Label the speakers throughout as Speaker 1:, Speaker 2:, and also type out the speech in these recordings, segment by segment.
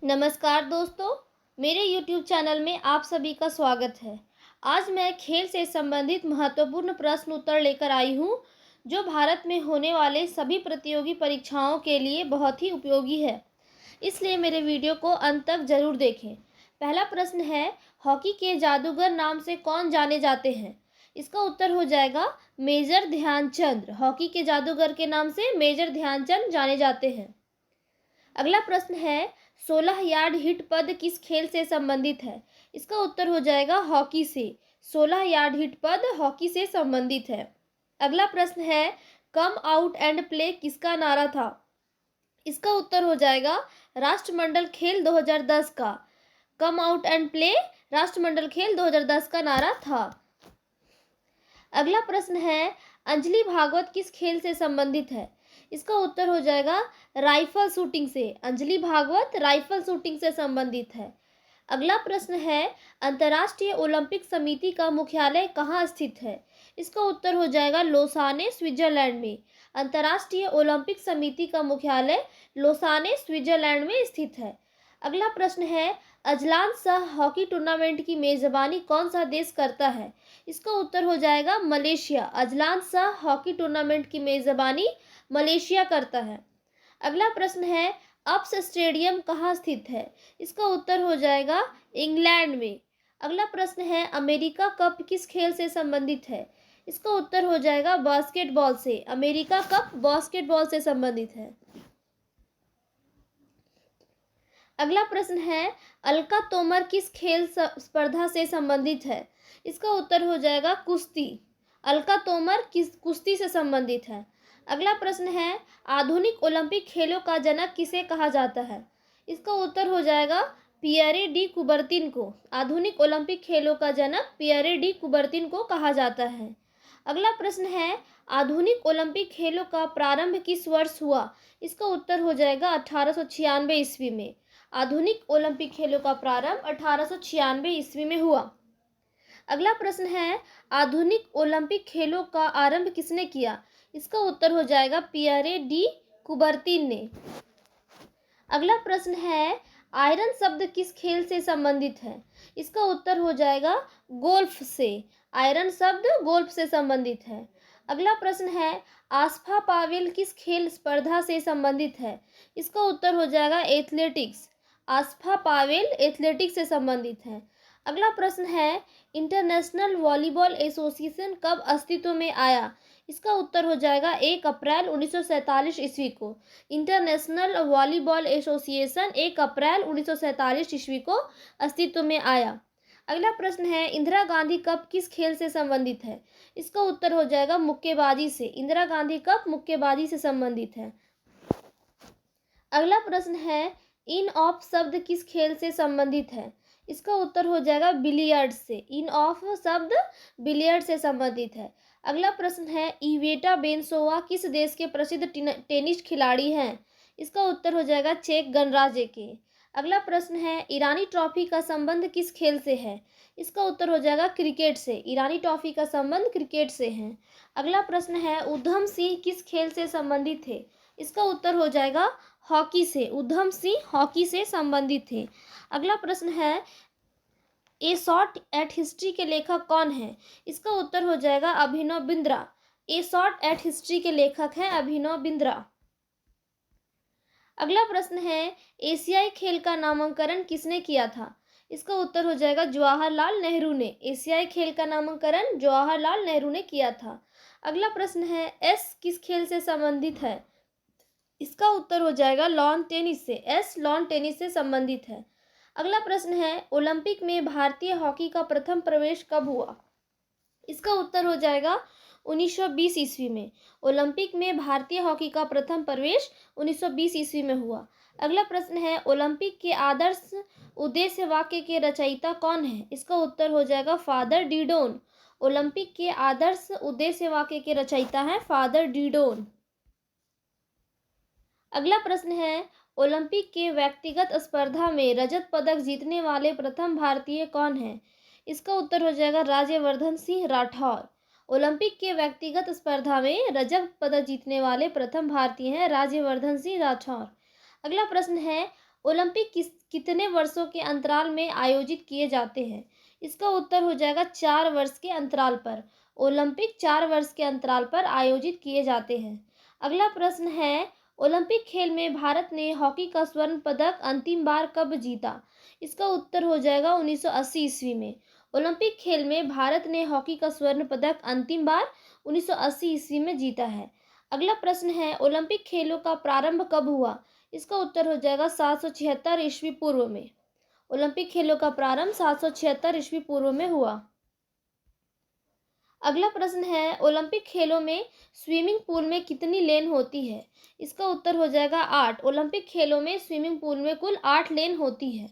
Speaker 1: नमस्कार दोस्तों, मेरे YouTube चैनल में आप सभी का स्वागत है। आज मैं खेल से संबंधित महत्वपूर्ण प्रश्न उत्तर लेकर आई हूँ, जो भारत में होने वाले सभी प्रतियोगी परीक्षाओं के लिए बहुत ही उपयोगी है। इसलिए मेरे वीडियो को अंत तक जरूर देखें। पहला प्रश्न है, हॉकी के जादूगर नाम से कौन जाने जाते हैं? इसका उत्तर हो जाएगा मेजर ध्यानचंद। हॉकी के जादूगर के नाम से मेजर ध्यानचंद जाने जाते हैं। अगला प्रश्न है, 16 यार्ड हिट पद किस खेल से संबंधित है? इसका उत्तर हो जाएगा हॉकी से। 16 यार्ड हिट पद हॉकी से संबंधित है। अगला प्रश्न है, कम आउट एंड प्ले किसका नारा था? इसका उत्तर हो जाएगा राष्ट्रमंडल खेल 2010 का। कम आउट एंड प्ले राष्ट्रमंडल खेल 2010 का नारा था। अगला प्रश्न है, अंजलि भागवत किस खेल से संबंधित है? इसका उत्तर हो जाएगा राइफल शूटिंग से। अंजलि भागवत राइफल शूटिंग से संबंधित है। अगला प्रश्न है, अंतर्राष्ट्रीय ओलंपिक समिति का मुख्यालय कहाँ स्थित है? इसका उत्तर हो जाएगा लोसाने, स्विट्जरलैंड में। अंतर्राष्ट्रीय ओलंपिक समिति का मुख्यालय लोसाने, स्विट्जरलैंड में स्थित है। अगला प्रश्न है, अजलान शाह हॉकी टूर्नामेंट की मेजबानी कौन सा देश करता है? इसका उत्तर हो जाएगा Malaysia. Azlan Shah hockey tournament की मेजबानी मलेशिया करता है। अगला प्रश्न है, अप्स स्टेडियम कहाँ स्थित है? इसका उत्तर हो जाएगा इंग्लैंड में। अगला प्रश्न है, अमेरिका कप किस खेल से संबंधित है? इसका उत्तर हो जाएगा बास्केटबॉल से। अमेरिका कप बास्केटबॉल से संबंधित है। अगला प्रश्न है, अलका तोमर किस खेल स्पर्धा से संबंधित है? इसका उत्तर हो जाएगा कुश्ती। अलका तोमर किस कुश्ती से संबंधित है। अगला प्रश्न है, आधुनिक ओलंपिक खेलों का जनक किसे कहा जाता है? इसका उत्तर हो जाएगा पियरे डी कुबर्तिन को। आधुनिक ओलंपिक खेलों का जनक पियरे डी कुबर्तिन को कहा जाता है। अगला प्रश्न है, आधुनिक ओलंपिक खेलों का प्रारंभ किस वर्ष हुआ? इसका उत्तर हो जाएगा 1896 ईस्वी में। आधुनिक ओलंपिक खेलों का प्रारंभ 1896 ईस्वी में हुआ। अगला प्रश्न है, आधुनिक ओलंपिक खेलों का आरंभ किसने किया? इसका उत्तर हो जाएगा पियरे डी कुबर्तिन ने। अगला प्रश्न है, आयरन शब्द किस खेल से संबंधित है? इसका उत्तर हो जाएगा गोल्फ से। आयरन शब्द गोल्फ से संबंधित है। अगला प्रश्न है, आस्फा पावेल किस खेल स्पर्धा से संबंधित है? इसका उत्तर हो जाएगा एथलेटिक्स। आस्फा पावेल एथलेटिक्स से संबंधित है। अगला प्रश्न है, इंटरनेशनल वॉलीबॉल एसोसिएशन कब अस्तित्व में आया? इसका उत्तर हो जाएगा 1 अप्रैल 1947 ईस्वी को। इंटरनेशनल वॉलीबॉल एसोसिएशन 1 अप्रैल 1947 ईस्वी को अस्तित्व में आया। अगला प्रश्न है, इंदिरा गांधी कप किस खेल से संबंधित है? इसका उत्तर हो जाएगा मुक्केबाजी से। इंदिरा गांधी कप मुक्केबाजी से संबंधित है। अगला प्रश्न है, इन ऑफ शब्द किस खेल से संबंधित है? इसका उत्तर हो जाएगा बिलियर्ड से। इन ऑफ शब्द बिलियर्ड से संबंधित है। अगला प्रश्न है, इवेटा बेनसोवा किस देश के प्रसिद्ध टेनिस खिलाड़ी हैं? इसका उत्तर हो जाएगा चेक गणराज्य के। अगला प्रश्न है, ईरानी ट्रॉफी का संबंध किस खेल से है? इसका उत्तर हो जाएगा क्रिकेट से। ईरानी ट्रॉफी का संबंध क्रिकेट से है। अगला प्रश्न है, उधम सिंह किस खेल से संबंधित थे? इसका उत्तर हो जाएगा हॉकी से। उधम सिंह हॉकी से संबंधित थे। अगला प्रश्न है, ए शॉट एट हिस्ट्री के लेखक कौन है? इसका उत्तर हो जाएगा अभिनव बिंद्रा। ए शॉट एट हिस्ट्री के लेखक हैं अभिनव बिंद्रा। अगला प्रश्न है, एशियाई खेल का नामकरण किसने किया था? इसका उत्तर हो जाएगा जवाहरलाल नेहरू ने। एशियाई खेल का नामकरण जवाहरलाल नेहरू ने किया था। अगला प्रश्न है, एस किस खेल से संबंधित है? इसका उत्तर हो जाएगा लॉन टेनिस से। एस लॉन टेनिस से संबंधित है। अगला प्रश्न है, ओलंपिक में भारतीय हॉकी का प्रथम प्रवेश कब हुआ? इसका उत्तर हो जाएगा 1920 ईस्वी में। ओलंपिक में भारतीय हॉकी का प्रथम प्रवेश 1920 ईस्वी में हुआ। अगला प्रश्न है, ओलंपिक के आदर्श उद्देश्य वाक्य के रचयिता कौन है? इसका उत्तर हो जाएगा फादर डिडोन। ओलंपिक के आदर्श उद्देश्य वाक्य के रचयिता हैं फादर डिडोन। अगला प्रश्न है, ओलंपिक के व्यक्तिगत स्पर्धा में रजत पदक जीतने वाले प्रथम भारतीय कौन है? इसका उत्तर हो जाएगा राज्यवर्धन सिंह राठौर। ओलंपिक के व्यक्तिगत स्पर्धा में रजत पदक जीतने वाले प्रथम भारतीय हैं राज्यवर्धन सिंह राठौर। अगला प्रश्न है, ओलंपिक कितने वर्षों के अंतराल में आयोजित किए जाते हैं? इसका उत्तर हो जाएगा 4 वर्ष के अंतराल पर। ओलंपिक 4 वर्ष के अंतराल पर आयोजित किए जाते हैं। अगला प्रश्न है, ओलंपिक खेल में भारत ने हॉकी का स्वर्ण पदक अंतिम बार कब जीता? इसका उत्तर हो जाएगा 1980 ईस्वी में। ओलंपिक खेल में भारत ने हॉकी का स्वर्ण पदक अंतिम बार 1980 ईस्वी में जीता है। अगला प्रश्न है, ओलंपिक खेलों का प्रारंभ कब हुआ? इसका उत्तर हो जाएगा 776 ईस्वी पूर्व में। ओलंपिक खेलों का प्रारंभ 776 ईस्वी पूर्व में हुआ। अगला प्रश्न है, ओलंपिक खेलों में स्विमिंग पूल में कितनी लेन होती है? इसका उत्तर हो जाएगा 8। ओलंपिक खेलों में स्विमिंग पूल में कुल 8 लेन होती है।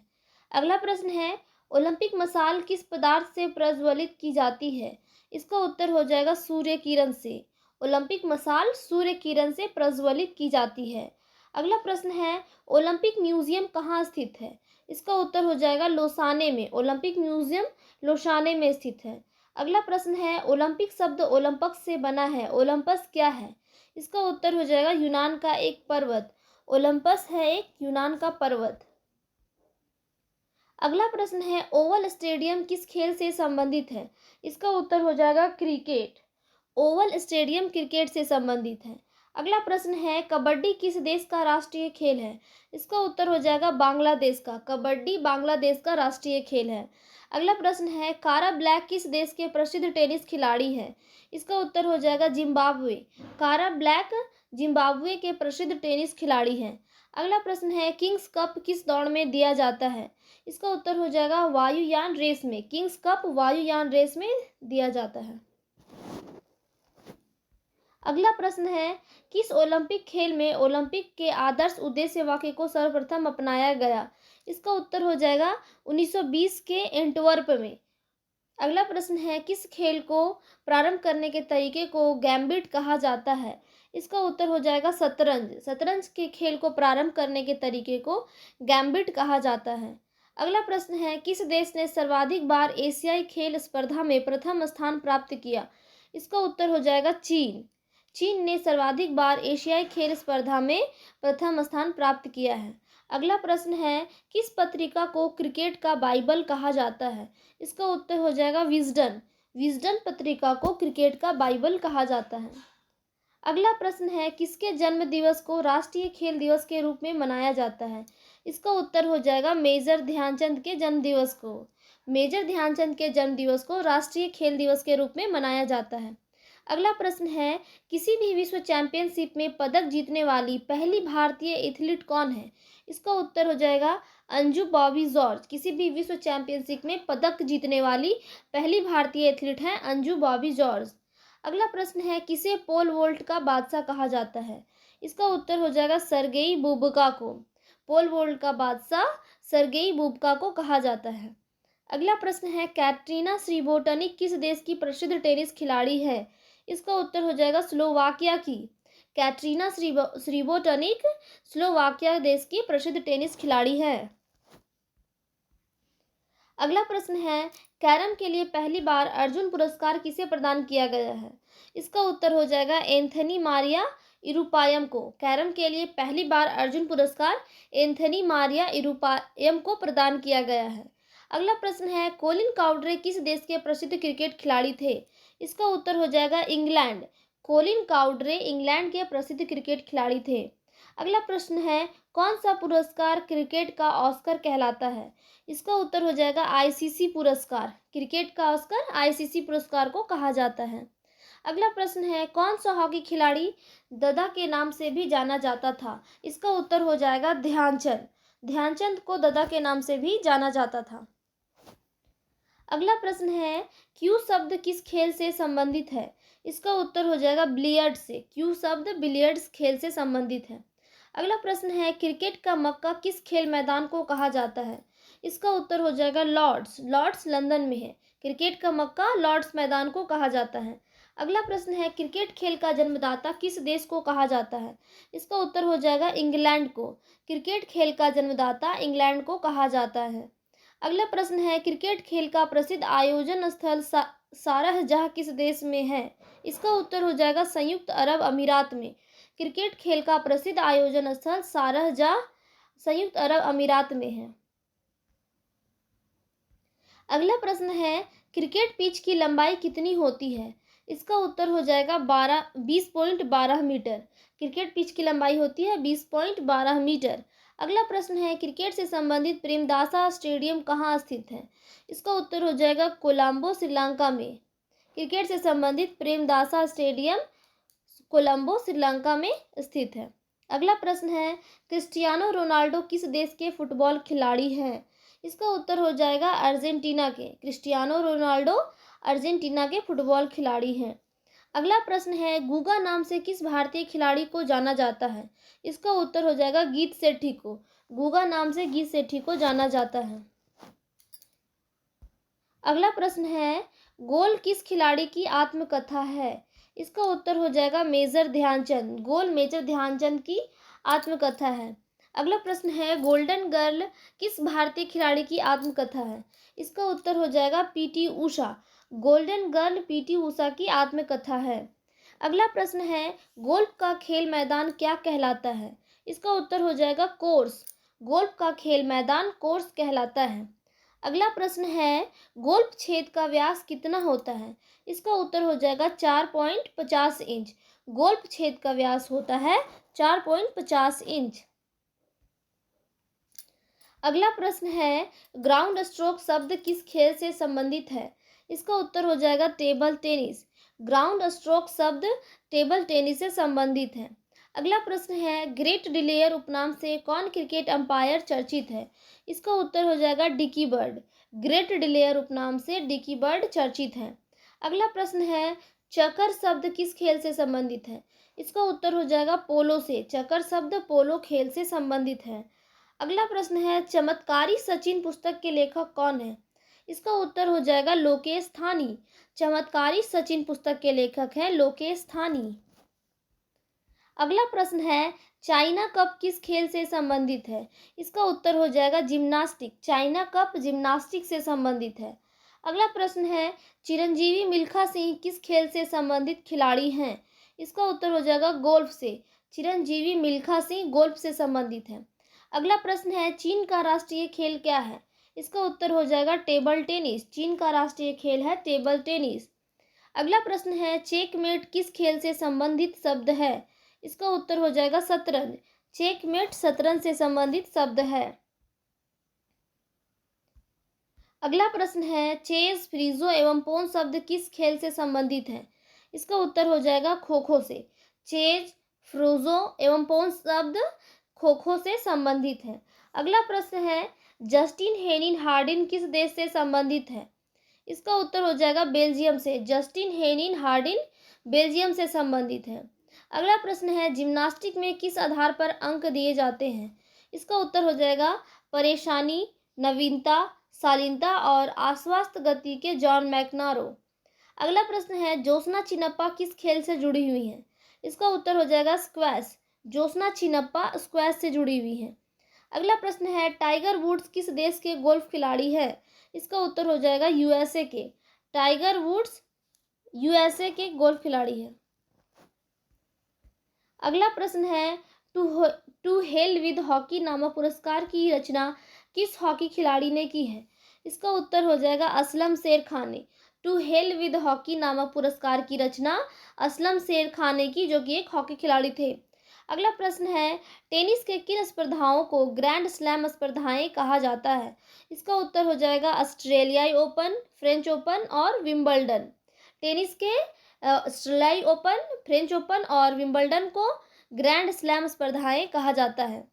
Speaker 1: अगला प्रश्न है, ओलंपिक मशाल किस पदार्थ से प्रज्वलित की जाती है? इसका उत्तर हो जाएगा सूर्य किरण से। ओलंपिक मशाल सूर्य किरण से प्रज्वलित की जाती है। अगला प्रश्न है, ओलंपिक म्यूजियम कहाँ स्थित है? इसका उत्तर हो जाएगा लोसाने में। ओलंपिक म्यूजियम लोसाने में स्थित है। अगला प्रश्न है, ओलंपिक शब्द ओलंपस से बना है। ओलंपस क्या है? इसका उत्तर हो जाएगा यूनान का एक पर्वत। ओलंपस है एक यूनान का पर्वत। अगला प्रश्न है, ओवल स्टेडियम किस खेल से संबंधित है? इसका उत्तर हो जाएगा क्रिकेट। ओवल स्टेडियम क्रिकेट से संबंधित है। अगला प्रश्न है, कबड्डी किस देश का राष्ट्रीय खेल है? इसका उत्तर हो जाएगा बांग्लादेश का। कबड्डी बांग्लादेश का राष्ट्रीय खेल है। अगला प्रश्न है, कारा ब्लैक किस देश के प्रसिद्ध टेनिस खिलाड़ी हैं? इसका उत्तर हो जाएगा जिम्बाब्वे। कारा ब्लैक जिम्बाब्वे के प्रसिद्ध टेनिस खिलाड़ी हैं। अगला प्रश्न है, किंग्स कप किस दौड़ में दिया जाता है? इसका उत्तर हो जाएगा वायुयान रेस में। किंग्स कप वायुयान रेस में दिया जाता है। अगला प्रश्न है, किस ओलंपिक खेल में ओलंपिक के आदर्श उद्देश्य वाक्य को सर्वप्रथम अपनाया गया? इसका उत्तर हो जाएगा 1920 के एंटवर्प में। अगला प्रश्न है, किस खेल को प्रारंभ करने के तरीके को गैम्बिट कहा जाता है? इसका उत्तर हो जाएगा शतरंज। शतरंज के खेल को प्रारंभ करने के तरीके को गैम्बिट कहा जाता है। अगला प्रश्न है, किस देश ने सर्वाधिक बार एशियाई खेल स्पर्धा में प्रथम स्थान प्राप्त किया? इसका उत्तर हो जाएगा चीन। चीन ने सर्वाधिक बार एशियाई खेल स्पर्धा में प्रथम स्थान प्राप्त किया है। अगला प्रश्न है, किस पत्रिका को क्रिकेट का बाइबल कहा जाता है? इसका उत्तर हो जाएगा विजडन। विजडन पत्रिका को क्रिकेट का बाइबल कहा जाता है। अगला प्रश्न है, किसके जन्म दिवस को राष्ट्रीय खेल दिवस के रूप में मनाया जाता है? इसका उत्तर हो जाएगा मेजर ध्यानचंद के जन्म दिवस को। मेजर ध्यानचंद के जन्म दिवस को राष्ट्रीय खेल दिवस के रूप में मनाया जाता है। अगला प्रश्न है, किसी भी विश्व चैंपियनशिप में पदक जीतने वाली पहली भारतीय एथलीट कौन है? इसका उत्तर हो जाएगा अंजू बॉबी जॉर्ज। किसी भी विश्व चैंपियनशिप में पदक जीतने वाली पहली भारतीय एथलीट हैं अंजू बॉबी जॉर्ज। अगला प्रश्न है, किसे पोल वोल्ट का बादशाह कहा जाता है? इसका उत्तर हो जाएगा सर्गेई बुबका को। पोल वोल्ट का बादशाह सर्गेई बुबका को कहा जाता है। अगला प्रश्न है, कैटरीना श्रीबोटनिक किस देश की प्रसिद्ध टेनिस खिलाड़ी है? इसका उत्तर हो जाएगा स्लोवाकिया की। कैटरीना श्रीबोटनिक स्लोवाकिया देश की प्रसिद्ध टेनिस खिलाड़ी है। अगला प्रश्न है, कैरम के लिए पहली बार अर्जुन पुरस्कार किसे प्रदान किया गया है? इसका उत्तर हो जाएगा एंथनी मारिया इरुपायम को। कैरम के लिए पहली बार अर्जुन पुरस्कार एंथनी मारिया इरुपायम को प्रदान किया गया है। अगला प्रश्न है, कोलिन काउड्रे किस देश के प्रसिद्ध क्रिकेट खिलाड़ी थे? इसका उत्तर हो जाएगा इंग्लैंड। कोलिन काउड्रे इंग्लैंड के प्रसिद्ध क्रिकेट खिलाड़ी थे। अगला प्रश्न है, कौन सा पुरस्कार क्रिकेट का ऑस्कर कहलाता है? इसका उत्तर हो जाएगा आईसीसी पुरस्कार। क्रिकेट का ऑस्कर आईसीसी पुरस्कार को कहा जाता है। अगला प्रश्न है, कौन सा हॉकी खिलाड़ी ददा के नाम से भी जाना जाता था? इसका उत्तर हो जाएगा ध्यानचंद। ध्यानचंद को ददा के नाम से भी जाना जाता था। अगला प्रश्न है, क्यू शब्द किस खेल से संबंधित है? इसका उत्तर हो जाएगा बिलियर्ड से। क्यू शब्द बिलियर्ड्स खेल से संबंधित है। अगला प्रश्न है, क्रिकेट का मक्का किस खेल मैदान को कहा जाता है? इसका उत्तर हो जाएगा लॉर्ड्स। लॉर्ड्स लंदन में है। क्रिकेट का मक्का लॉर्ड्स मैदान को कहा जाता है। अगला प्रश्न है, क्रिकेट खेल का जन्मदाता किस देश को कहा जाता है? इसका उत्तर हो जाएगा इंग्लैंड को। क्रिकेट खेल का जन्मदाता इंग्लैंड को कहा जाता है। अगला प्रश्न है, क्रिकेट खेल का प्रसिद्ध आयोजन स्थल शारजाह किस देश में है? इसका उत्तर हो जाएगा संयुक्त अरब अमीरात में। क्रिकेट खेल का प्रसिद्ध आयोजन स्थल शारजाह संयुक्त अरब अमीरात में है। अगला प्रश्न है, क्रिकेट पिच की लंबाई कितनी होती है? इसका उत्तर हो जाएगा 20.12 मीटर। क्रिकेट पिच की लंबाई होती है 20.12 मीटर। अगला प्रश्न है, क्रिकेट से संबंधित प्रेमदासा स्टेडियम कहाँ स्थित है? इसका उत्तर हो जाएगा कोलंबो, श्रीलंका में। क्रिकेट से संबंधित प्रेमदासा स्टेडियम कोलंबो, श्रीलंका में स्थित है। अगला प्रश्न है, क्रिस्टियानो रोनाल्डो किस देश के फुटबॉल खिलाड़ी हैं? इसका उत्तर हो जाएगा अर्जेंटीना के। क्रिस्टियानो रोनाल्डो अर्जेंटीना के फुटबॉल खिलाड़ी हैं। अगला प्रश्न है, गूगा नाम से किस भारतीय खिलाड़ी को जाना जाता है? इसका उत्तर हो जाएगा गीत सेठी को। गूगा नाम से गीत सेठी को जाना जाता है। अगला प्रश्न है, गोल किस खिलाड़ी की आत्मकथा है? इसका उत्तर हो जाएगा मेजर ध्यानचंद। गोल मेजर ध्यानचंद की आत्मकथा है। अगला प्रश्न है, गोल्डन गर्ल किस भारतीय खिलाड़ी की आत्मकथा है? इसका उत्तर हो जाएगा PT Usha. Golden girl PT Usha की आत्मकथा है। अगला प्रश्न है, गोल्फ का खेल मैदान क्या कहलाता है? इसका उत्तर हो जाएगा कोर्स। गोल्फ का खेल मैदान कोर्स कहलाता है। अगला प्रश्न है, गोल्फ छेद का व्यास कितना होता है? इसका उत्तर हो जाएगा 4.50 इंच। गोल्फ छेद का व्यास होता है 4.50 इंच। अगला प्रश्न है, ग्राउंड स्ट्रोक शब्द किस खेल से संबंधित है? इसका उत्तर हो जाएगा टेबल टेनिस। ग्राउंड स्ट्रोक शब्द टेबल टेनिस से संबंधित है। अगला प्रश्न है, ग्रेट डिलेयर उपनाम से कौन क्रिकेट अंपायर चर्चित है? इसका उत्तर हो जाएगा डिकी बर्ड। ग्रेट डिलेयर उपनाम से डिकी बर्ड चर्चित है। अगला प्रश्न है, चकर शब्द किस खेल से संबंधित है? इसका उत्तर हो जाएगा पोलो से। चकर शब्द पोलो खेल से संबंधित है। अगला प्रश्न है, चमत्कारी सचिन पुस्तक के लेखक कौन है? इसका उत्तर हो जाएगा लोकेश थानी। चमत्कारी सचिन पुस्तक के लेखक हैं लोकेश थानी। अगला प्रश्न है, चाइना कप किस खेल से संबंधित है? इसका उत्तर हो जाएगा जिम्नास्टिक। चाइना कप जिम्नास्टिक से संबंधित है। अगला प्रश्न है, चिरंजीवी मिल्खा सिंह किस खेल से संबंधित खिलाड़ी हैं? इसका उत्तर हो जाएगा गोल्फ से। चिरंजीवी मिल्खा सिंह गोल्फ से संबंधित है। अगला प्रश्न है, चीन का राष्ट्रीय खेल क्या है? इसका उत्तर हो जाएगा टेबल टेनिस। चीन का राष्ट्रीय खेल है टेबल टेनिस। अगला प्रश्न है, चेकमेट किस खेल से संबंधित शब्द है? इसका उत्तर हो जाएगा शतरंज। चेकमेट शतरंज से संबंधित शब्द है। अगला प्रश्न है, चेस, फ्रीजो एवं पोन शब्द किस खेल से संबंधित है? इसका उत्तर हो जाएगा खो खो से। चेस, फ्रोजो एवं पोन शब्द खो खो से संबंधित है। अगला प्रश्न है, जस्टिन हेनिन हार्डिन किस देश से संबंधित है? इसका उत्तर हो जाएगा बेल्जियम से। जस्टिन हेनिन हार्डिन बेल्जियम से संबंधित है। अगला प्रश्न है, जिम्नास्टिक में किस आधार पर अंक दिए जाते हैं? इसका उत्तर हो जाएगा परेशानी, नवीनता, शालीनता और आश्वस्त गति के जॉन मैकनारो। अगला प्रश्न है, ज्योत्सना चिनप्पा किस खेल से जुड़ी हुई है? इसका उत्तर हो जाएगा स्क्वैश। ज्योत्सना चिनप्पा स्क्वैश से जुड़ी हुई है। अगला प्रश्न है, टाइगर वुड्स किस देश के गोल्फ खिलाड़ी है? इसका उत्तर हो जाएगा यूएसए के। टाइगर वुड्स यूएसए के गोल्फ खिलाड़ी है। अगला प्रश्न है, टू हेल विद हॉकी नामक पुरस्कार की रचना किस हॉकी खिलाड़ी ने की है? इसका उत्तर हो जाएगा असलम शेर खान ने। टू हेल विद हॉकी नामक पुरस्कार की रचना असलम शेर खान ने की, जो कि एक हॉकी खिलाड़ी थे। अगला प्रश्न है, टेनिस के किन स्पर्धाओं को ग्रैंड स्लैम स्पर्धाएं कहा जाता है? इसका उत्तर हो जाएगा ऑस्ट्रेलियाई ओपन, फ्रेंच ओपन और विंबलडन। टेनिस के ऑस्ट्रेलियाई ओपन, फ्रेंच ओपन और विंबलडन को ग्रैंड स्लैम स्पर्धाएं कहा जाता है।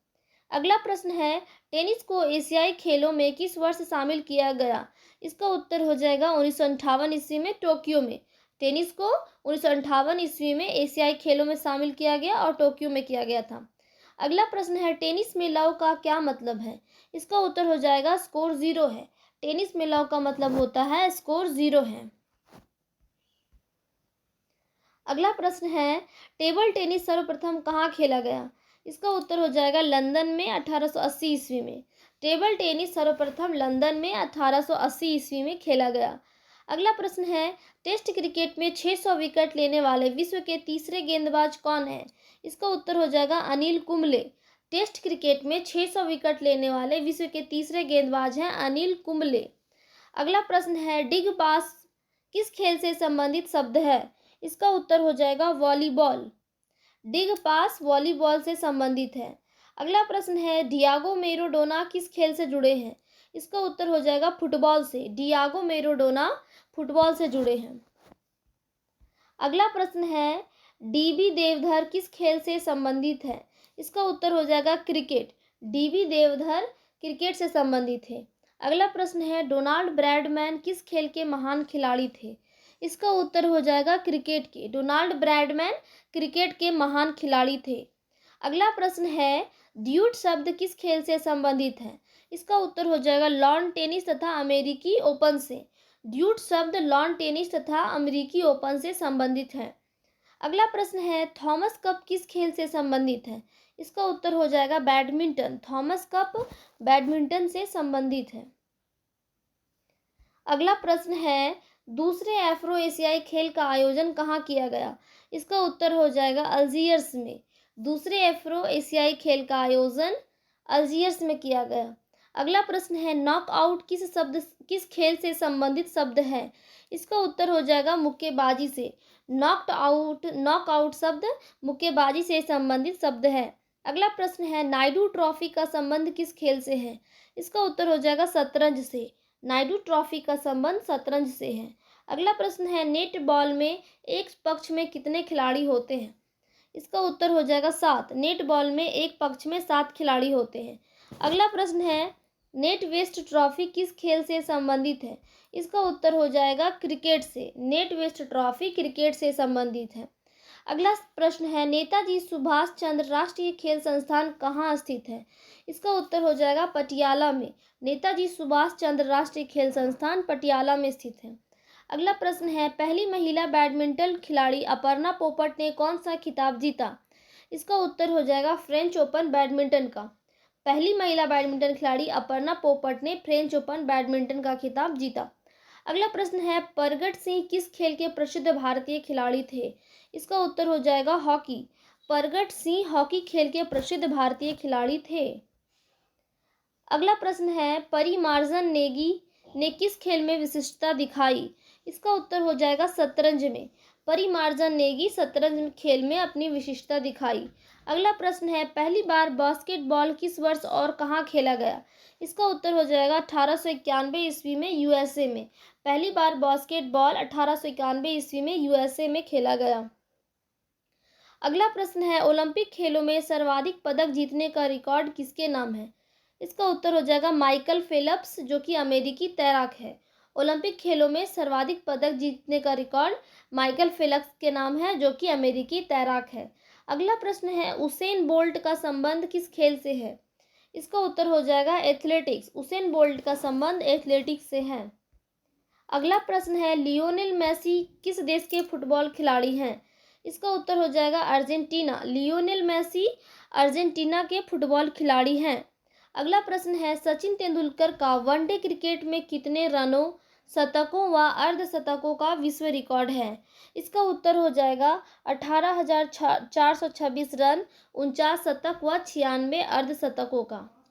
Speaker 1: अगला प्रश्न है, टेनिस को एशियाई खेलों में किस वर्ष शामिल किया गया? इसका उत्तर हो जाएगा 1958 ईस्वी में टोक्यो में। टेनिस को 1958 ईस्वी में एशियाई खेलों में शामिल किया गया और टोक्यो में किया गया था। अगला प्रश्न है, टेनिस में लव का क्या मतलब है? इसका उत्तर हो जाएगा स्कोर जीरो है। टेनिस में लव का मतलब होता है स्कोर जीरो है। अगला प्रश्न है, टेबल टेनिस सर्वप्रथम कहाँ खेला गया? इसका उत्तर हो जाएगा लंदन में 1880 ईस्वी में। टेबल टेनिस सर्वप्रथम लंदन में 1880 ईस्वी में खेला गया। अगला प्रश्न है, टेस्ट क्रिकेट में 600 विकेट लेने वाले विश्व के तीसरे गेंदबाज कौन है? इसका उत्तर हो जाएगा अनिल कुंबले। टेस्ट क्रिकेट में 600 विकेट लेने वाले विश्व के तीसरे गेंदबाज हैं अनिल कुंबले। अगला प्रश्न है, डिग पास किस खेल से संबंधित शब्द है? इसका उत्तर हो जाएगा वॉलीबॉल। डिग पास वॉलीबॉल से संबंधित है। अगला प्रश्न है, डियागो मैराडोना किस खेल से जुड़े हैं? इसका उत्तर हो जाएगा फुटबॉल से। डियागो मैराडोना फुटबॉल से जुड़े हैं। अगला प्रश्न है, डीबी देवधर किस खेल से संबंधित है? इसका उत्तर हो जाएगा क्रिकेट। डीबी देवधर क्रिकेट से संबंधित है। अगला प्रश्न है, डोनाल्ड ब्रैडमैन किस खेल के महान खिलाड़ी थे? इसका उत्तर हो जाएगा क्रिकेट के। डोनाल्ड ब्रैडमैन क्रिकेट के महान खिलाड़ी थे। अगला प्रश्न है, ड्यूट शब्द किस खेल से संबंधित है? इसका उत्तर हो जाएगा लॉन टेनिस तथा अमेरिकी ओपन से। ड्यूट शब्द लॉन टेनिस तथा अमेरिकी ओपन से संबंधित है। अगला प्रश्न है, थॉमस कप किस खेल से संबंधित है? इसका उत्तर हो जाएगा बैडमिंटन। थॉमस कप बैडमिंटन से संबंधित है। अगला प्रश्न है, दूसरे अफ्रो एशियाई खेल का आयोजन कहाँ किया गया? इसका उत्तर हो जाएगा अल्जीयर्स में। दूसरे अफ्रो एशियाई खेल का आयोजन अल्जीयर्स में किया गया। अगला प्रश्न है, नॉकआउट किस खेल से संबंधित शब्द है? इसका उत्तर हो जाएगा मुक्केबाजी से। नॉकआउट शब्द मुक्केबाजी से संबंधित शब्द है। अगला प्रश्न है, नायडू ट्रॉफी का संबंध किस खेल से है? इसका उत्तर हो जाएगा शतरंज से। नायडू ट्रॉफी का संबंध शतरंज से है। अगला प्रश्न है, नेट बॉल में एक पक्ष में कितने खिलाड़ी होते हैं? इसका उत्तर हो जाएगा 7। नेट बॉल में एक पक्ष में 7 खिलाड़ी होते हैं। अगला प्रश्न है, नेट वेस्ट ट्रॉफी किस खेल से संबंधित है? इसका उत्तर हो जाएगा क्रिकेट से। नेट वेस्ट ट्रॉफी क्रिकेट से संबंधित है। अगला प्रश्न है, नेताजी सुभाष चंद्र राष्ट्रीय खेल संस्थान कहाँ स्थित है? इसका उत्तर हो जाएगा पटियाला में। नेताजी सुभाष चंद्र राष्ट्रीय खेल संस्थान पटियाला में स्थित है। अगला प्रश्न है, पहली महिला बैडमिंटन खिलाड़ी अपर्णा पोपट ने कौन सा खिताब जीता? इसका उत्तर हो जाएगा फ्रेंच ओपन बैडमिंटन का। पहली महिला बैडमिंटन खिलाड़ी अपर्णा पोपट ने फ्रेंच ओपन बैडमिंटन का खिताब जीता। अगला प्रश्न है, परगट सिंह किस खेल के प्रसिद्ध भारतीय खिलाड़ी थे? इसका उत्तर हो जाएगा हॉकी। परगट सिंह हॉकी खेल के प्रसिद्ध भारतीय खिलाड़ी थे। अगला प्रश्न है, परिमार्जन नेगी ने किस खेल में विशिष्टता दिखाई? इसका उत्तर हो जाएगा शतरंज में। परिमार्जन नेगी शतरंज खेल में अपनी विशिष्टता दिखाई। अगला प्रश्न है, पहली बार बास्केटबॉल किस वर्ष और कहाँ खेला गया? इसका उत्तर हो जाएगा 1891 ईस्वी में यूएसए में। पहली बार बास्केटबॉल 1891 ईस्वी में यूएसए में खेला गया। अगला प्रश्न है, ओलंपिक खेलों में सर्वाधिक पदक जीतने का रिकॉर्ड किसके नाम है? इसका उत्तर हो जाएगा माइकल फेल्प्स, जो कि अमेरिकी तैराक है। ओलंपिक खेलों में सर्वाधिक पदक जीतने का रिकॉर्ड माइकल फेल्प्स के नाम है, जो कि अमेरिकी तैराक है। अगला प्रश्न है, उसेन बोल्ट का संबंध किस खेल से है? इसका उत्तर हो जाएगा एथलेटिक्स। उसेन बोल्ट का संबंध एथलेटिक्स से है। अगला प्रश्न है, लियोनेल मेसी किस देश के फुटबॉल खिलाड़ी हैं? इसका उत्तर हो जाएगा अर्जेंटीना। लियोनेल मेसी अर्जेंटीना के फुटबॉल खिलाड़ी हैं। अगला प्रश्न है, सचिन तेंदुलकर का वनडे क्रिकेट में कितने रनों, शतकों व अर्धशतकों का विश्व रिकॉर्ड है? इसका उत्तर हो जाएगा 18,426 रन, 49 शतक व 96 अर्धशतकों का।